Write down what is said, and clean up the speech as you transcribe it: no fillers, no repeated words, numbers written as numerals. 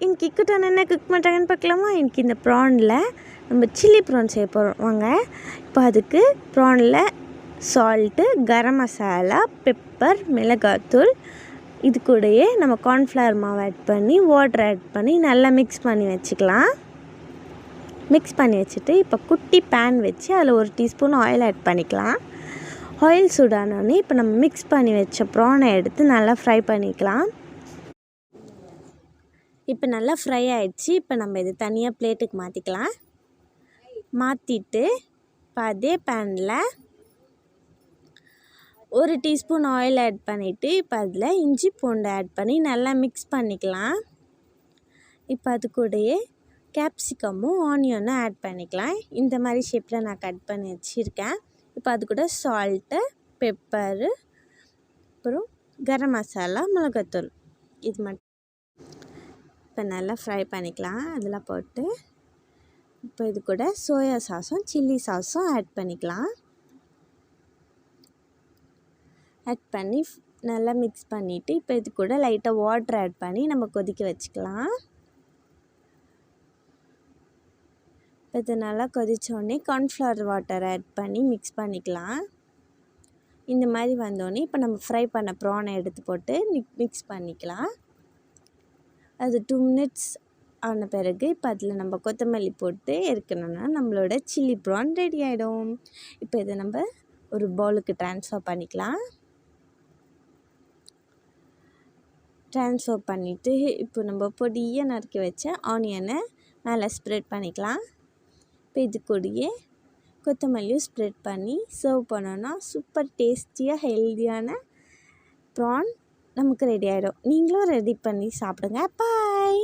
இன்றைக்கி கிக்குட்டான என்ன குக் பண்ணுறாங்கன்னு பார்க்கலாமா. இன்றைக்கி இந்த ப்ரானில் நம்ம சில்லி ப்ரான் செய்ய போகிறோம் வாங்க. இப்போ அதுக்கு ப்ரானில் சால்ட்டு, கரம் மசாலா, பெப்பர், மிளகாத்தூள், இது கூடயே நம்ம கார்ன்ஃப்ளவர் மாவு ஆட் பண்ணி வாட்டர் ஆட் பண்ணி நல்லா மிக்ஸ் பண்ணி வச்சுக்கலாம். மிக்ஸ் பண்ணி வச்சுட்டு இப்போ குட்டி பேன் வச்சு அதில் 1 டீஸ்பூன் ஆயில் ஆட் பண்ணிக்கலாம். ஆயில் சூடானோடனே இப்போ நம்ம மிக்ஸ் பண்ணி வச்ச ப்ரானை எடுத்து நல்லா ஃப்ரை பண்ணிக்கலாம். இப்போ நல்லா ஃப்ரை ஆகிடுச்சு. இப்போ நம்ம இது தனியாக பிளேட்டுக்கு மாற்றிக்கலாம். மாற்றிட்டு இப்போ அதே பேனில் 1 டீஸ்பூன் ஆயில் ஆட் பண்ணிவிட்டு இப்போ அதில் இஞ்சி பூண்டு ஆட் பண்ணி நல்லா மிக்ஸ் பண்ணிக்கலாம். இப்போ அது கூடயே கேப்சிகமும் ஆனியனும் ஆட் பண்ணிக்கலாம். இந்த மாதிரி ஷேப்பில் நான் கட் பண்ணி வச்சுருக்கேன். இப்போ அது கூட சால்ட்டு, பெப்பரு, அப்புறம் கரம் மசாலா, மிளகாத்தூள் இது மட்டும் இப்போ நல்லா ஃப்ரை பண்ணிக்கலாம். அதில் போட்டு இப்போ இது கூட சோயா சாஸும் சில்லி சாஸும் ஆட் பண்ணிக்கலாம். ஆட் பண்ணி நல்லா மிக்ஸ் பண்ணிவிட்டு இப்போ இது கூட லைட்டாக வாட்டர் ஆட் பண்ணி நம்ம கொதிக்க வச்சுக்கலாம். இப்போ இது நல்லா கொதித்தோடனே கார்ன்ஃப்ளவர் வாட்டர் ஆட் பண்ணி மிக்ஸ் பண்ணிக்கலாம். இந்த மாதிரி வந்தோடனே இப்போ நம்ம ஃப்ரை பண்ண ப்ரானை எடுத்து போட்டு மிக்ஸ் பண்ணிக்கலாம். அது 2 மினிட்ஸ் ஆன பிறகு இப்போ அதில் நம்ம கொத்தமல்லி போட்டு இறக்கணுன்னா நம்மளோட சில்லி ப்ரான் ரெடி ஆகிடும். இப்போ இதை நம்ம ஒரு பவுலுக்கு ட்ரான்ஸ்ஃபர் பண்ணிக்கலாம். ட்ரான்ஸ்ஃபர் பண்ணிவிட்டு இப்போ நம்ம பொடியாக நறுக்கி வச்ச ஆனியனை மேலே ஸ்ப்ரெட் பண்ணிக்கலாம். இப்போ இது கூடயே கொத்தமல்லியும் ஸ்ப்ரெட் பண்ணி சர்வ் பண்ணோன்னா சூப்பர் டேஸ்டியாக ஹெல்த்தியான ப்ரான் நமக்கு ரெடி ஆகிடும். நீங்களும் ரெடி பண்ணி சாப்பிடுங்க. பாய்.